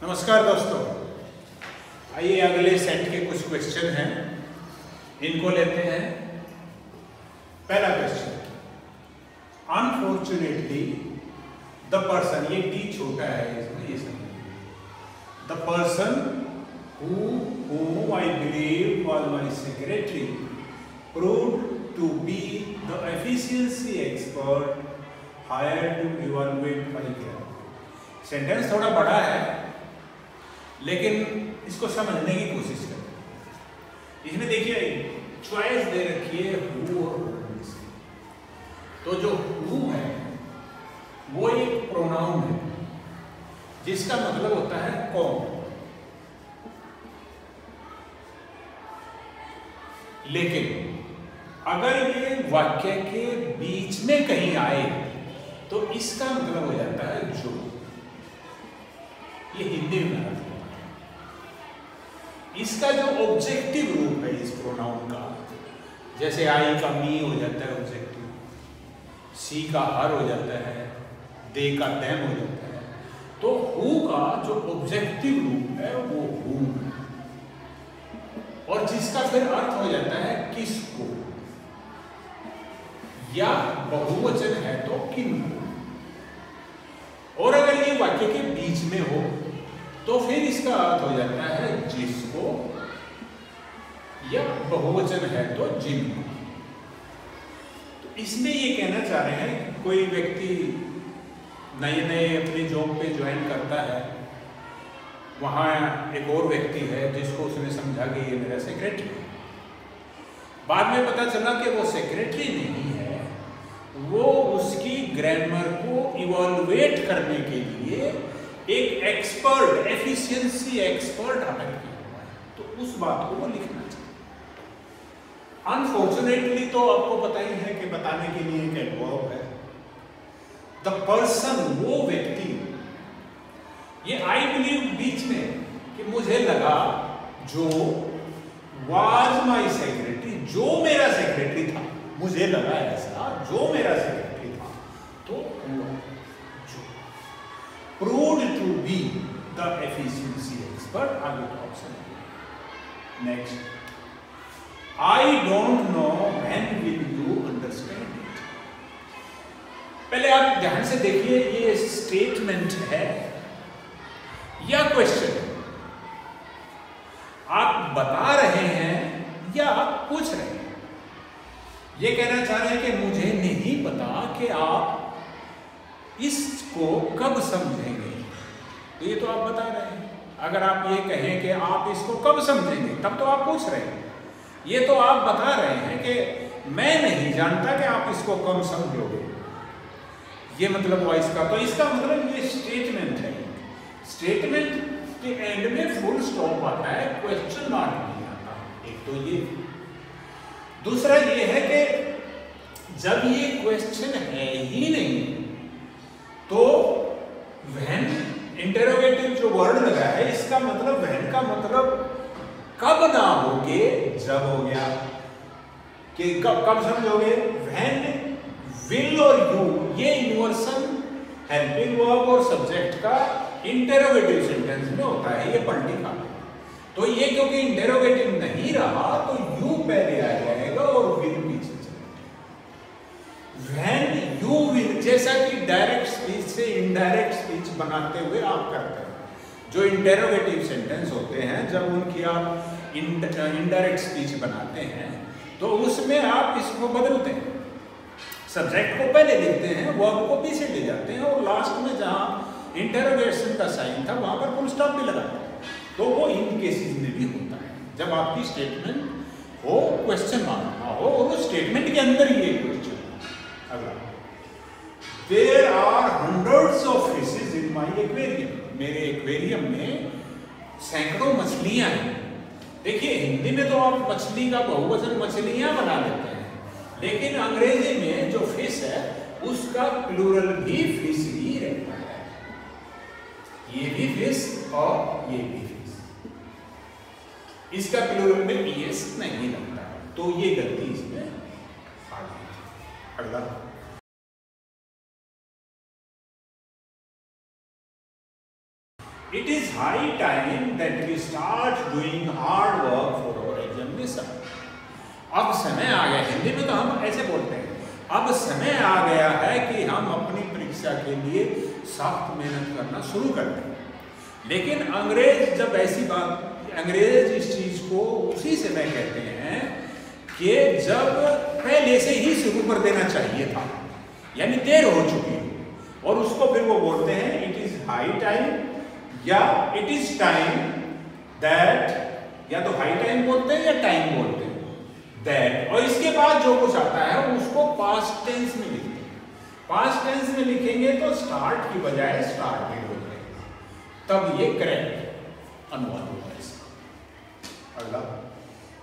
नमस्कार दोस्तों, आइए अगले सेट के कुछ क्वेश्चन हैं, इनको लेते हैं। पहला क्वेश्चन, अनफॉर्चुनेटली द पर्सन, ये डी छोटा है इसमें, ये समझिए। The person whom I believe was my secretary proved to be the efficiency expert hired to evaluate my graph। Sentence थोड़ा बड़ा है लेकिन इसको समझने की कोशिश करें। इसमें देखिए चॉइस दे रखी है हु और हूम से। तो जो हु है वो एक प्रोनाउन है जिसका मतलब होता है कौन। लेकिन अगर ये वाक्य के बीच में कहीं आए तो इसका मतलब हो जाता है जो। ये हिंदी में आता है। इसका जो ऑब्जेक्टिव रूप है इस प्रोनाउन का, जैसे आई का मी हो जाता है ऑब्जेक्टिव, सी का हर हो जाता है, दे का देम हो जाता है, तो हु का जो ऑब्जेक्टिव रूप है वो हु, और जिसका फिर अर्थ हो जाता है किसको, या बहुवचन है तो किनको। और अगर ये वाक्य के बीच में हो तो फिर इसका अर्थ हो जाता है जिसको, या बहुवचन है तो जिनको। तो इसमें ये कहना चाह रहे हैं कोई व्यक्ति नए नए अपनी जॉब पे ज्वाइन करता है, वहाँ एक और व्यक्ति है जिसको उसने समझा कि ये मेरा सेक्रेटरी है। बाद में पता चला कि वो सेक्रेटरी नहीं है, वो उसकी ग्रामर को इवॉल्वेट करने के लिए एक एक्सपर्ट, एफिशिएंसी एक्सपर्ट हायर किया हुआ है। तो उस बात को वो लिखना चाहिए। अनफॉर्चुनेटली तो आपको पता ही है कि बताने के लिए एक एडवर्ब है। द पर्सन, वो व्यक्ति, ये आई बिलीव बीच में कि मुझे लगा, जो वाज माई सेक्रेटरी, जो मेरा सेक्रेटरी था, मुझे लगा ऐसा, जो मेरा सेक्रेटरी था, तो हुआ जो। Proved to be the efficiency expert, आगे का ऑप्शन है। Next, I don't know when will you understand it. पहले आप ध्यान से देखिए, ये स्टेटमेंट है या क्वेश्चन है? आप बता रहे हैं या आप पूछ रहे हैं? ये कहना चाह रहे हैं कि मुझे नहीं पता कि आप इसको कब समझेंगे। तो ये तो आप बता रहे हैं। अगर आप ये कहें कि आप इसको कब समझेंगे, तब तो आप पूछ रहे हैं। ये तो आप बता रहे हैं कि मैं नहीं जानता कि आप इसको कब समझोगे। ये मतलब हुआ इसका। तो इसका मतलब ये स्टेटमेंट है। स्टेटमेंट के एंड में फुल स्टॉप आता है, क्वेश्चन मार्क नहीं आता। एक तो ये। दूसरा ये है कि जब ये क्वेश्चन है ही नहीं तो व्हेन, इंटरोगेटिव जो वर्ड लगा है, इसका मतलब व्हेन का मतलब कब ना हो के जब हो गया। कि कब समझोगे? व्हेन, विल और यू, ये इन्वर्सन हेल्पिंग वर्ब और सब्जेक्ट का इंटरोगेटिव सेंटेंस में होता है, ये पलटी का। तो ये क्योंकि इंटरोगेटिव नहीं रहा तो यू पहले आ जाएगा और विल पीछे चलेगा। व्हेन यू विल, जैसा कि डायरेक्ट स्पीच से इनडायरेक्ट स्पीच बनाते हुए आप करते हैं। जो इंटरोगेटिव सेंटेंस होते हैं, जब उनकी आप इनडायरेक्ट स्पीच बनाते हैं तो उसमें आप इसको बदलते हैं। सब्जेक्ट को पहले लिखते हैं, वर्ब को पीछे ले जाते हैं, और लास्ट में जहां इंटरोगेशन का साइन था वहां पर फुल स्टॉप भी लगाते हैं। तो वो इन केसेस में भी होता है, जब आपकी स्टेटमेंट हो, क्वेश्चन मार्क ना हो, और उस स्टेटमेंट के अंदर ही एक क्वेश्चन। अगला, there are hundreds of fishes in my aquarium. मेरे एक्वेरियम में सैकड़ों मछलियां हैं। देखिए हिंदी में तो आप मछली का बहुवचन मछलियां बना लेते हैं, लेकिन अंग्रेजी में जो फिश है उसका प्लूरल भी फिश ही रहता है। ये भी फिश और ये भी फिश, इसका प्लूरल में ईएस नहीं लगता है, तो ये गलती इसमें आ गई। अगला, It is high time that we start doing hard work for our examination. अब समय आ गया, हिंदी में तो हम ऐसे बोलते हैं, अब समय आ गया है कि हम अपनी परीक्षा के लिए सख्त मेहनत करना शुरू कर दें। लेकिन अंग्रेज जब ऐसी बात, अंग्रेज इस चीज को उसी समय कहते हैं कि जब पहले से ही शुरू कर देना चाहिए था, यानी देर हो चुकी है, और उसको फिर वो बोलते हैं इट इज हाई टाइम या इट इज टाइम दैट, या तो हाई टाइम बोलते हैं या टाइम बोलते हैं दैट, और इसके बाद जो कुछ आता है उसको पास्ट टेंस में लिखते हैं। पास्ट टेंस में लिखेंगे तो स्टार्ट की बजाय स्टार्टेड हो जाएगा, तब ये करेक्ट अनुवाद होगा इसका। अगला,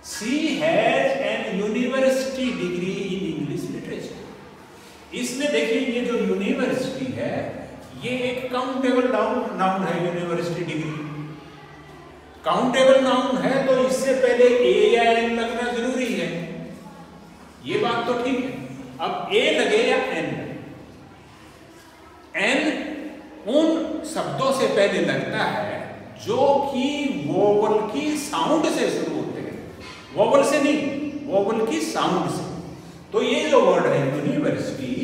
she has an university degree in English literature. इसमें देखिए ये जो यूनिवर्सिटी है ये एक काउंटेबल नाउन है। यूनिवर्सिटी डिग्री काउंटेबल नाउन है तो इससे पहले ए या एन लगना जरूरी है, ये बात तो ठीक है। अब ए लगे या एन, एन उन शब्दों से पहले लगता है जो कि वोवल की साउंड से शुरू होते हैं, वोवल से नहीं, वोवल की साउंड से। तो ये जो वर्ड है यूनिवर्सिटी,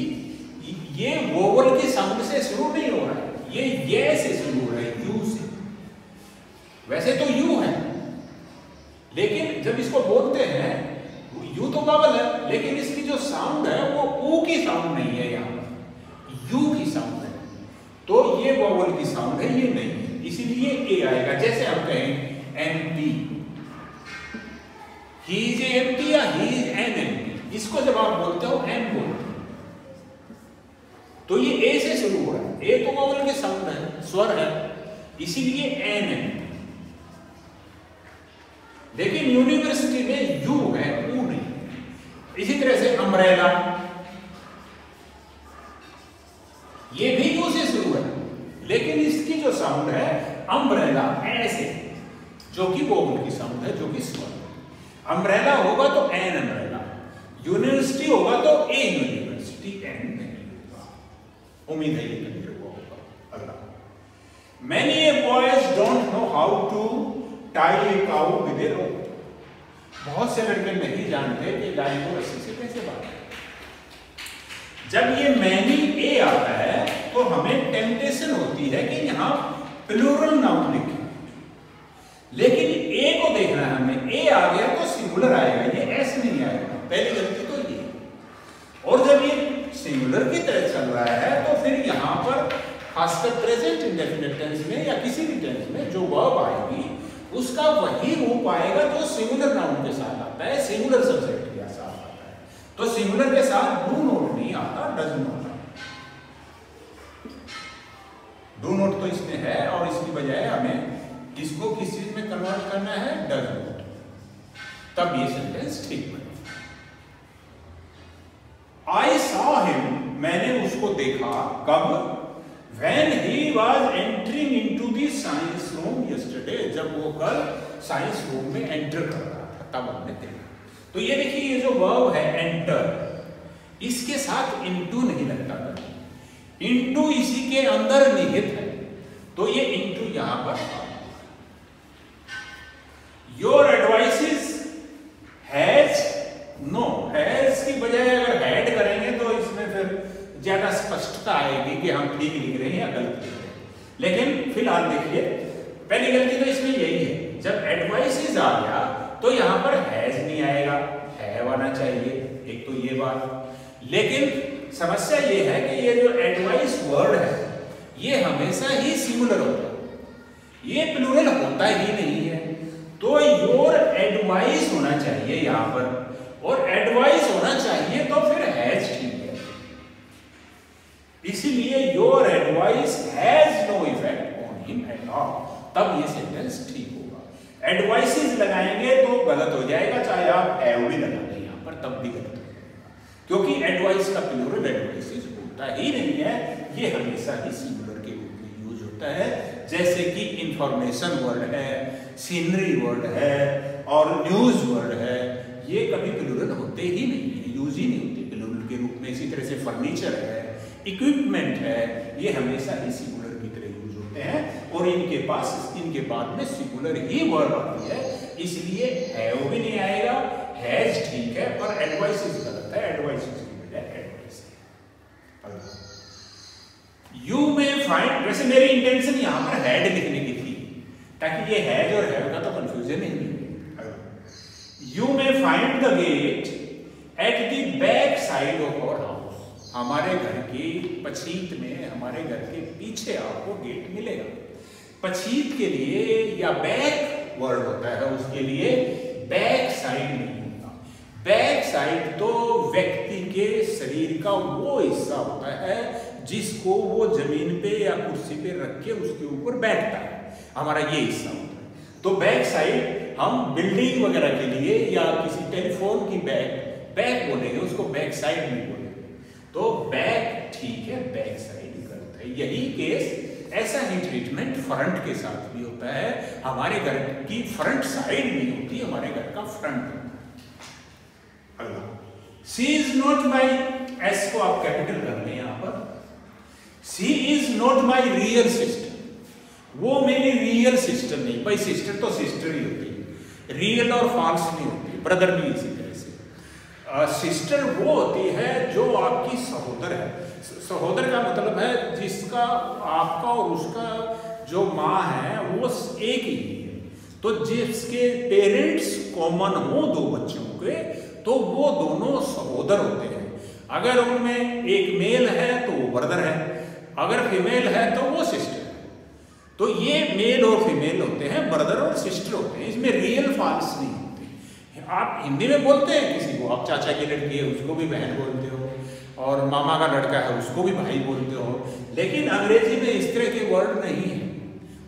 ये वोवल की साउंड से शुरू नहीं हो रहा है, ये से शुरू हो रहा है, यू से। वैसे तो यू है, लेकिन जब इसको बोलते हैं यू तो वावल है, लेकिन इसकी जो साउंड है वो ऊ की साउंड नहीं है, यहां पर यू की साउंड है। तो ये वोवल की साउंड है, ये नहीं है, इसीलिए ए आएगा। जैसे हम कहें एमपी, ही इज एमपी या ही इज एन एमपी, इसको जब आप बोलते हो एम बोलते हो तो ये ए से शुरू हो रहा है, ए तो वोवल की साउंड है, स्वर है, इसीलिए एन एमपी। लेकिन यूनिवर्सिटी में यू है, ऊ नहीं। इसी तरह से अम्ब्रेला, ये भी यू से शुरू है, लेकिन इसकी जो साउंड है अम्ब्रेला ऐसे, जो कि वोवल की साउंड है, जो कि स्वर। अम्ब्रेला होगा तो एन अम्ब्रेला, यूनिवर्सिटी होगा तो ए यूनिवर्सिटी, एन नहीं होगा। उम्मीद है ये क्लियर हुआ होगा। अगला, Many boys don't know how to tie a cow with a rope. बहुत से लड़के नहीं जानते कि गाय को रस्सी से कैसे बांधे। जब ये मैनी ए आता है तो हमें टेम्पटेशन होती है कि यहाँ प्लूरल नाउन लिखें, लेकिन ए को देखना है हमें, ए आ गया तो सिंगुलर आएगा, ये एस नहीं आएगा, पहली गलती तो ये। और जब ये सिंगुलर की तरह चल रहा है तो फिर यहाँ पर खासकर प्रेजेंट इंडेफिनिट टेंस में या किसी भी टेंस में जो वर्ब आएगी उसका वही रूप आएगा जो सिंगुलर नाउन के साथ आता है, सिंगुलर सब्जेक्ट के साथ आता है। तो सिंगुलर के साथ डू नोट नहीं आता, डज नोट आता। डू नोट तो इसमें है और इसकी बजाय हमें इसको किस चीज में कन्वर्ट करना है, डज नोट, तब ये सेंटेंस ठीक बनेगा। आई सॉ हिम, मैंने उसको देखा, कब? When he was entering into the science room yesterday, जब वो कल साइंस रूम में एंटर कर रहा था तब हमने देखा। तो ये देखिए ये जो वर्ब है एंटर, इसके साथ इनटू नहीं लगता था, इनटू इसी के अंदर निहित है, तो ये इनटू यहां पर। Your advices has, no, has की बजाय अगर हैड करेंगे तो इसमें फिर ज्यादा स्पष्टता आएगी कि हम ठीक लिख रहे हैं या गलत लिख रहे हैं। लेकिन फिलहाल देखिए पहली गलती तो इसमें यही है, जब एडवाइसेस आ गया तो यहां पर हैज नहीं आएगा, हैव आना चाहिए, एक तो ये बात। लेकिन समस्या ये है कि ये जो एडवाइस वर्ड है ये हमेशा ही सिंगुलर होता है, ये प्लूरल होता ही नहीं है। तो योर एडवाइस होना चाहिए यहां पर, और एडवाइस होना चाहिए तो फिर हैज ठीक है। इसीलिए your advice has no effect on him at all, तब ये सेंटेंस ठीक होगा। एडवाइसेस लगाएंगे तो गलत हो जाएगा, चाहे आप हैव भी लगा दें यहां पर तब भी गलत हो जाएगा, क्योंकि एडवाइस का प्लूरल एडवाइसेस होता ही नहीं है, ये हमेशा ही सिंगुलर के रूप में यूज होता है। जैसे कि इंफॉर्मेशन वर्ड है, सीनरी वर्ड है और न्यूज वर्ड है, ये कभी प्लूरल होते ही नहीं है, यूज ही नहीं होते प्लूरल के रूप में। इसी तरह से फर्नीचर है, इक्विपमेंट है, ये हमेशा ही सिंगुलर की तरह यूज होते हैं। और इनके पास इनके बाद में सिंगुलर ही वर्ड आती है, इसलिए हैव भी नहीं आएगा। हैज ठीक है, पर एडवाइसेस गलत है, एडवाइसेस की बजाय एडवाइस है। यू में फाइंड, वैसे मेरी इंटेंशन यहां पर हैड लिखने की थी ताकि ये हैज और हैव का तो कंफ्यूजन ही नहीं। You may find the gate at the back side of our house, हमारे घर की पछीत में, हमारे घर के पीछे आपको गेट मिलेगा। पछीत के लिए या बैक वर्ड होता है, उसके लिए बैक साइड नहीं होता। बैक साइड तो व्यक्ति के शरीर का वो हिस्सा होता है जिसको वो जमीन पे या कुर्सी पे रख के उसके ऊपर बैठता है, हमारा ये हिस्सा होता है। तो बैक साइड हम बिल्डिंग वगैरह के लिए या किसी टेलीफोन की बैक बोलेंगे, उसको बैक साइड नहीं बोलेंगे। तो बैक ठीक है, बैक साइड गलत है। यही केस, ऐसा ही ट्रीटमेंट फ्रंट के साथ भी होता है। हमारे घर की फ्रंट साइड नहीं होती, हमारे घर का फ्रंट होता है। She is not my, S को आप कैपिटल कर लें यहां पर। She is not my real sister, वो मेरी रियल सिस्टर नहीं। भाई सिस्टर तो सिस्टर ही होती है, रियल और फॉल्स नहीं होती। ब्रदर भी इसी तरह से। सिस्टर वो होती है जो आपकी सहोदर है। सहोदर का मतलब है जिसका, आपका और उसका जो माँ है वो एक ही है। तो जिसके पेरेंट्स कॉमन हो दो बच्चों के, तो वो दोनों सहोदर होते हैं। अगर उनमें एक मेल है तो वो ब्रदर है, अगर फीमेल है तो वो सिस्टर है। तो ये मेल और फीमेल होते हैं, ब्रदर और सिस्टर होते हैं। इसमें रियल फॉल्स नहीं होते। आप हिंदी में बोलते हैं किसी को, आप चाचा की लड़की है उसको भी बहन बोलते हो, और मामा का लड़का है उसको भी भाई बोलते हो, लेकिन अंग्रेजी में इस तरह के वर्ड नहीं है।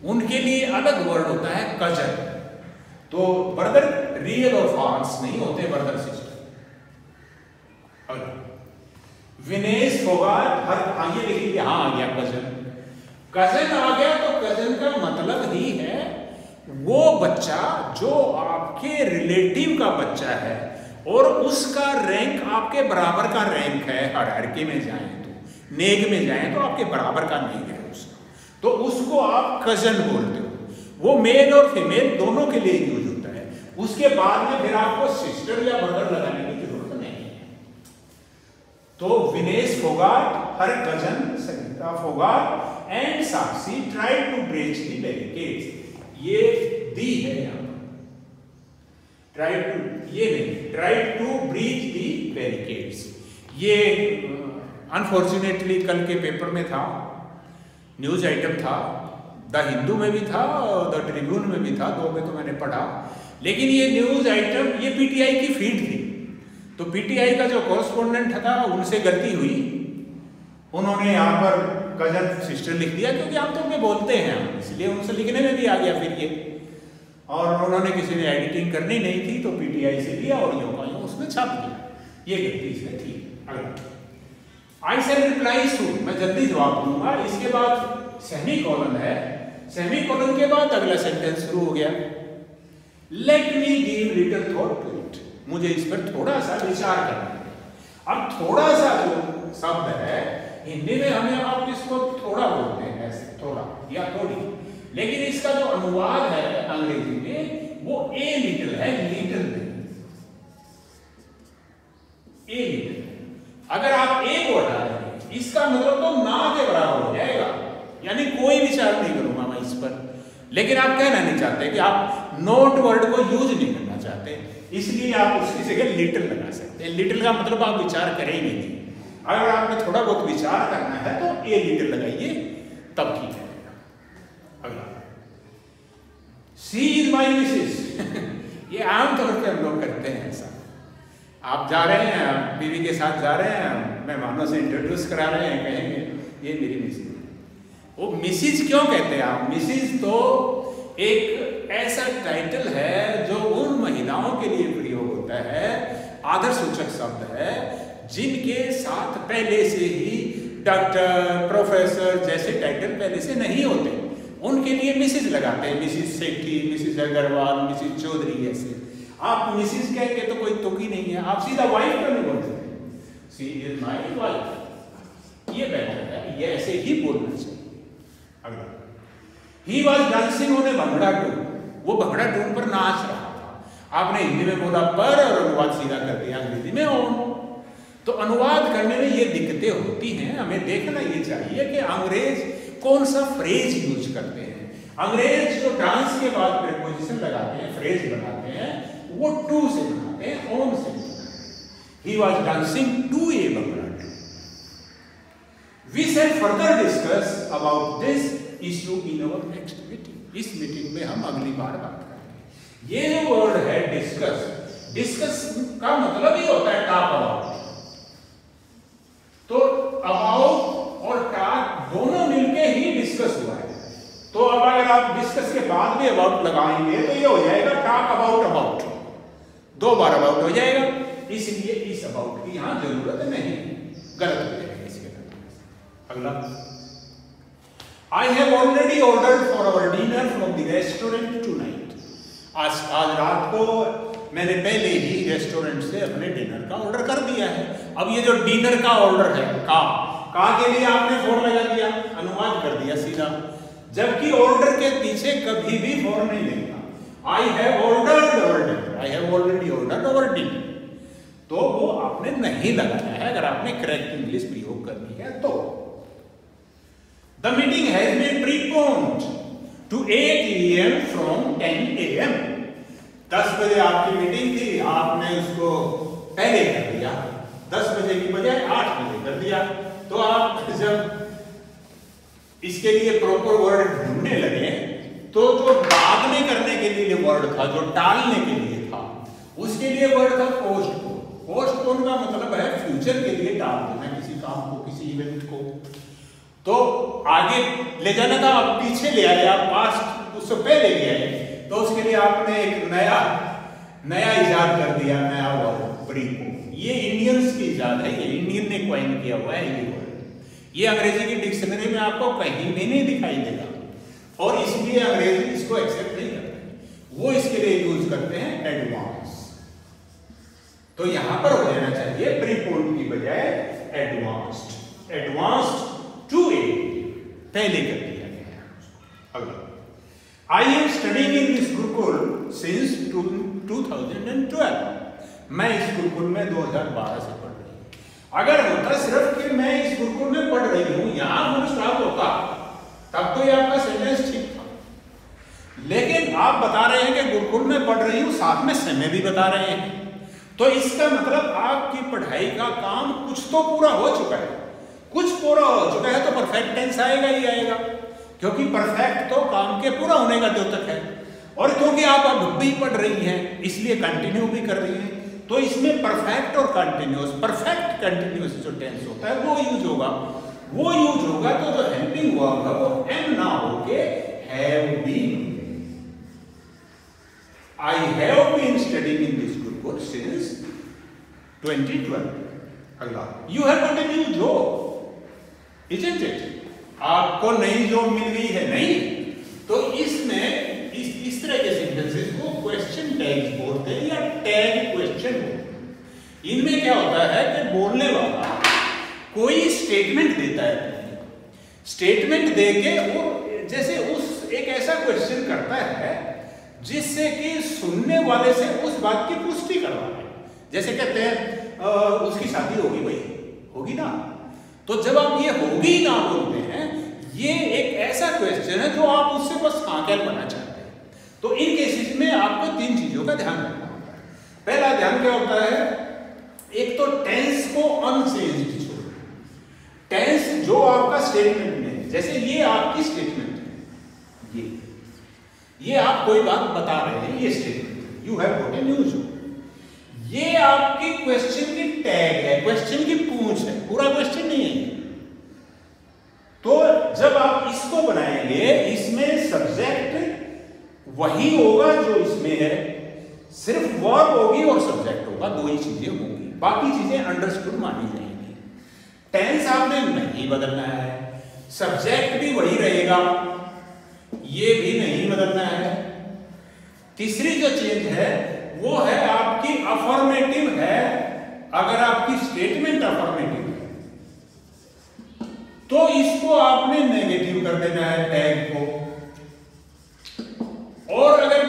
उनके लिए अलग वर्ड होता है कजन। तो ब्रदर रियल और फॉल्स नहीं होते, ब्रदर सिस्टर। विनेश फोगाट, हर ये लिखिए, हाँ आ गया कजन। कजन आ गया तो कजन का मतलब ही है वो बच्चा जो आपके रिलेटिव का बच्चा है और उसका रैंक आपके बराबर का रैंक है। हायरार्की में जाएं तो, नेग में जाएं तो आपके बराबर का नेग है उसका, तो उसको आप कजन बोलते हो। वो मेल और फीमेल दोनों के लिए यूज होता है। उसके बाद में फिर आपको सिस्टर या ब्रदर लगाने की जरूरत नहीं है। तो Vinesh Phogat, her cousin Sangeeta Phogat and Sakshi tried to breach the barricades. ये दी है यहां पर, ट्राइड टू, ये नहीं, tried to breach the barricades. ये अनफॉर्चुनेटली कल के पेपर में था, न्यूज आइटम था, द हिंदू में भी था और द ट्रिब्यून में भी था, दो में तो मैंने पढ़ा। लेकिन ये न्यूज आइटम, ये पीटीआई की फीड थी, तो पीटीआई का जो कॉरेस्पॉन्डेंट था उनसे गलती हुई, उन्होंने यहाँ पर कजन सिस्टर लिख दिया, क्योंकि हम तो उनमें बोलते हैं, इसलिए उनसे लिखने में भी आ गया फिर ये। और उन्होंने किसी ने एडिटिंग करनी नहीं थी तो पीटीआई से लिया और यूं का यूं उसमें छाप दिया। ये गलती इसने थी। अगला, आई शैल रिप्लाई सून, मैं जल्दी जवाब दूंगा। इसके बाद सेमी कॉलन है, सेमी कॉलन के बाद अगला सेंटेंस शुरू हो गया। Let me give little thought to it, मुझे इस पर थोड़ा सा विचार करना है। अब थोड़ा सा जो शब्द है हिंदी में हमें आप इसको थोड़ा बोलते हैं, ऐसे थोड़ा या थोड़ी, लेकिन इसका जो अनुवाद है अंग्रेजी में वो ए लिटिल है, लिटिल नहीं, ए लिटिल। अगर आप ए को हटा देंगे इसका मतलब तो ना के बराबर हो जाएगा, यानी कोई विचार नहीं करूंगा मैं इस पर। लेकिन आप कहना नहीं चाहते कि आप नोट वर्ड को यूज नहीं करना चाहते, इसलिए आप उसकी जगह लिटिल लगा सकते हैं। लिटिल का मतलब आप विचार करेंगे नहीं। अगर आपने थोड़ा बहुत विचार करना है तो ए लिटिल लगाइए, तब ठीक है। अगला, सी इज माई मिसेस। ये आमतौर पर हम लोग करते हैं ऐसा। आप जा रहे हैं, बीवी के साथ जा रहे हैं, मेहमानों से इंट्रोड्यूस करा रहे हैं, कहेंगे ये मेरी मिसेज है। वो मिसेज क्यों कहते हैं आप? मिसेज तो एक ऐसा टाइटल है जो उन महिलाओं के लिए प्रयोग होता है, आदरसूचक शब्द है, जिनके साथ पहले से ही डॉक्टर, प्रोफेसर जैसे टाइटल पहले से नहीं होते, उनके लिए मिसेज लगाते हैं। मिसेज सेठी, मिसेज अग्रवाल, मिसेज चौधरी, ऐसे। आप मिसेज कहेंगे तो कोई तुक ही नहीं है, आप सीधा वाइफ क्यों नहीं बोल सकते? सी इज माई वाइफ, ये बेटर है, ये ऐसे ही बोलना चाहिए। अगला, he was dancing on a bhangra tune, वो भंगड़ा टून पर नाच रहा था। आपने हिंदी में बोला पर और अनुवाद सीधा कर दिया अंग्रेजी में ऑन। तो अनुवाद करने में ये दिक्कतें होती हैं। हमें देखना ये चाहिए कि अंग्रेज कौन सा फ्रेज यूज करते हैं। अंग्रेज जो डांस के बाद प्रीपोजिशन लगाते हैं, फ्रेज बनाते हैं, वो टू से बनाते हैं, ऑन से। He was dancing to a bhangra tune. We shall further discuss about this issue in our next meeting. इस मीटिंग में हम अगली बार बात करेंगे। ये जो वर्ड है डिस्कस, डिस्कस का मतलब ही होता है टॉक अबाउट। तो अबाउट और टॉक दोनों मिलके ही डिस्कस हुआ है। तो अब अगर आप डिस्कस के बाद भी अबाउट लगाएंगे तो ये हो जाएगा टॉक अबाउट अबाउट, दो बार अबाउट हो जाएगा। इसलिए इस अबाउट की यहां जरूरत नहीं, गलत हो जाएगा इसके बाद। अगला, I have already ordered for our dinner from the restaurant tonight. आज रात को मैंने पहले ही रेस्टोरेंट से अपने डिनर का ऑर्डर कर दिया है। अब ये जो डिनर का ऑर्डर है, का के लिए आपने फोर लगा दिया, अनुवाद कर दिया सीधा, जबकि ऑर्डर के पीछे कभी भी फोर नहीं लेगा। I have ordered our dinner, I have already ordered our dinner, तो वो आपने नहीं लगाया है अगर आपने करेक्ट इंग्लिश प्रयोग करनी है तो। The meeting has been preponed to 8 AM from 10 AM. 10 बजे आपकी मीटिंग थी, आपने उसको पहले कर दिया, 10 बजे की बजाय 8 बजे कर दिया। तो आप जब इसके लिए प्रॉपर वर्ड ढूंढने लगे तो जो बाद में करने के लिए वर्ड था, जो टालने के लिए था, उसके लिए वर्ड था पोस्टपोन। पोस्टपोन का मतलब है फ्यूचर के लिए टाल देना किसी काम को, किसी इवेंट को। तो आगे ले जाना था, आप पीछे ले आए, आप पास्ट उससे पहले ले आए, तो उसके लिए आपने एक नया इजाद कर दिया, नया वर्ड प्रीपोन। ये इंडियंस की इजाद है, ये इंडियन ने क्वाइन किया हुआ है ये वर्ड। ये अंग्रेजी की डिक्शनरी में आपको कहीं भी नहीं दिखाई देगा और इसलिए अंग्रेजी इसको एक्सेप्ट नहीं करते। वो इसके लिए यूज करते हैं एडवांस। तो यहां पर हो जाना चाहिए प्रीपोन की बजाय एडवांस्ड। एडवांस्ड टू ए, पहले कर दिया गया है। अगला, I am studying in this Gurukul since 2012. मैं इस गुरुकुल में 2012 से पढ़ रही हूँ। अगर होता सिर्फ कि मैं इस गुरुकुल में पढ़ रही हूँ, यहां फुल स्टॉप होता, तब तो ये आपका सेंटेंस ठीक था। लेकिन आप बता रहे हैं कि गुरुकुल में पढ़ रही हूँ, साथ में समय भी बता रहे हैं, तो इसका मतलब आपकी पढ़ाई का काम कुछ तो पूरा हो चुका है। कुछ पूरा हो चुका है तो परफेक्ट टेंस आएगा ही आएगा, क्योंकि परफेक्ट तो काम के पूरा होने का द्योतक है। और क्योंकि आप अब भी पढ़ रही हैं इसलिए कंटिन्यू भी कर रही हैं, तो इसमें परफेक्ट और कंटिन्यूअस, परफेक्ट कंटिन्यूअस जो टेंस होता है वो यूज होगा। वो यूज होगा तो जो हेल्पिंग वर्ब है वो एम ना होके have been. I have been studying in this gurukul since 2012। अगला, you have got a new job, isn't it? आपको नई जॉब मिल गई है, नहीं? तो इसमें इस तरह के सेंटेंसेस को क्वेश्चन टैग्स बोलते हैं या टैग क्वेश्चन बोलते हैं। इनमें क्या होता है कि बोलने वाला कोई स्टेटमेंट देता है, स्टेटमेंट देके वो जैसे उस एक ऐसा क्वेश्चन करता है जिससे कि सुनने वाले से उस बात की पुष्टि करवा है। जैसे कहते हैं उसकी शादी होगी, भाई होगी ना, तो जब आप ये होगी ना बोलते हैं, ये एक ऐसा क्वेश्चन है जो आप उससे बस हाँ क्या बनना चाहते हैं। तो इन केसेस में आपको 3 चीजों का ध्यान रखना होता है। पहला ध्यान क्या होता है, एक तो टेंस को अनचेंज्ड छोड़ना। टेंस जो आपका स्टेटमेंट में, जैसे ये आपकी स्टेटमेंट है, ये आप कोई बात बता रहे हैं, ये statement you have got a new job, ये आपकी क्वेश्चन की टैग है, क्वेश्चन की पूंछ है, पूरा क्वेश्चन नहीं है। तो जब आप इसको बनाएंगे, इसमें सब्जेक्ट वही होगा जो इसमें है, सिर्फ वर्ब होगी और सब्जेक्ट होगा, 2 ही चीजें होंगी, बाकी चीजें अंडरस्टूड मानी जाएंगी। टेंस आपने नहीं बदलना है, सब्जेक्ट भी वही रहेगा, ये भी नहीं बदलना है। तीसरी जो चेंज है वो है आपकी अफर्मेटिव है। अगर आपकी स्टेटमेंट अफर्मेटिव है तो इसको आपने नेगेटिव कर देना है टैग को, और अगर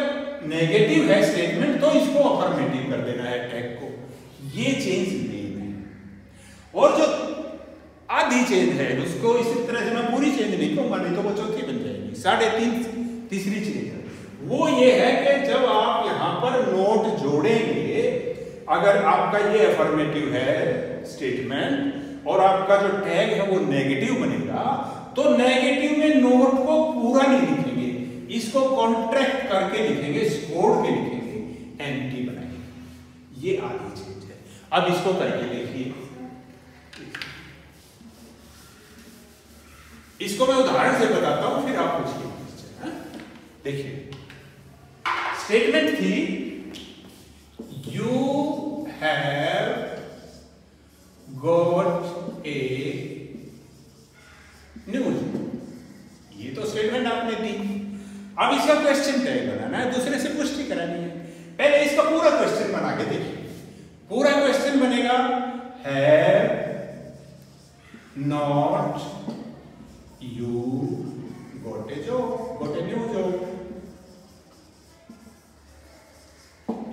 नेगेटिव है स्टेटमेंट तो इसको अफर्मेटिव कर देना है टैग को। ये चेंज नेम है। और जो आधी चेंज है उसको इसी तरह से मैं पूरी चेंज नहीं कहूंगा, नहीं तो वो चौथी बन जाएगी। 3.5 तीसरी चेंज है वो ये है कि जब आप यहां पर नोट जोड़ेंगे, अगर आपका ये अफर्मेटिव है स्टेटमेंट और आपका जो टैग है वो नेगेटिव बनेगा, तो नेगेटिव में नोट को पूरा नहीं लिखेंगे, इसको कॉन्ट्रैक्ट करके लिखेंगे, छोड़ के लिखेंगे, एम्प्टी बनाएंगे। ये आधी चीज है। अब इसको करके देखिए। इसको मैं उदाहरण से बताता हूं, फिर आप पूछिए। देखिए स्टेटमेंट थी you have got A news. ये तो स्टेटमेंट आपने दी। अब इसका क्वेश्चन टैग बनाना है, दूसरे से पुष्टि करानी है। पहले इसका पूरा क्वेश्चन बना के देखिए। पूरा क्वेश्चन बनेगा have not you got a job, got a new job.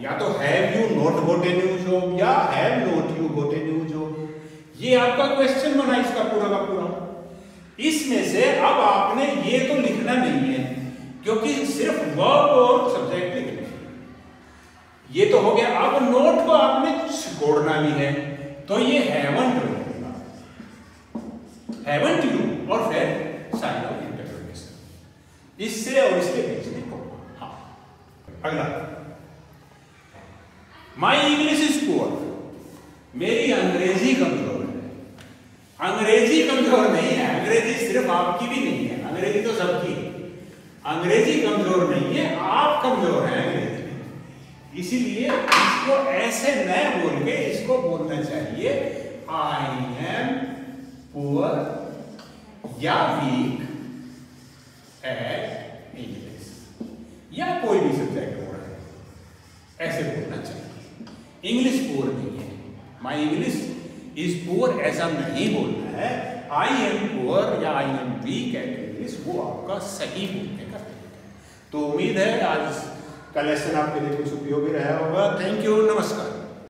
या तो have you not got a new job या have not you got a new job. ये आपका क्वेश्चन बना इसका पूरा का पूरा। इसमें से अब आपने ये तो लिखना नहीं है क्योंकि सिर्फ वर्ब और सब्जेक्ट लिखने हैं। ये तो हो गया। अब नोट को आपने छोड़ना भी है, तो ये हैवंट बनेगा, हैवंट यू और फिर साइन ऑफ इंटररोगेशन। इससे और इसके बीच में होगा। हाँ, अगला माई इंग्लिश इज पुअर। मेरी अंग्रेजी कमजोर है। अंग्रेजी कमजोर नहीं है, अंग्रेजी सिर्फ आपकी भी नहीं है, अंग्रेजी तो सबकी है। अंग्रेजी कमजोर नहीं है, आप कमजोर हैं अंग्रेजी में। इसीलिए इसको ऐसे न बोल के इसको बोलना चाहिए आई एम पुअर या वीक एट इंग्लिश, या कोई भी सब्जेक्ट हो रहा है, ऐसे बोलना चाहिए। इंग्लिश पुअर नहीं है, माई इंग्लिश इज पुअर ऐसा नहीं बोलना है। आई एम पुअर या I am weak at English, वो आपका सही बोलने का तरीका है। तो उम्मीद है आज का लेसन आपके लिए कुछ उपयोगी रहा होगा। थैंक यू, नमस्कार।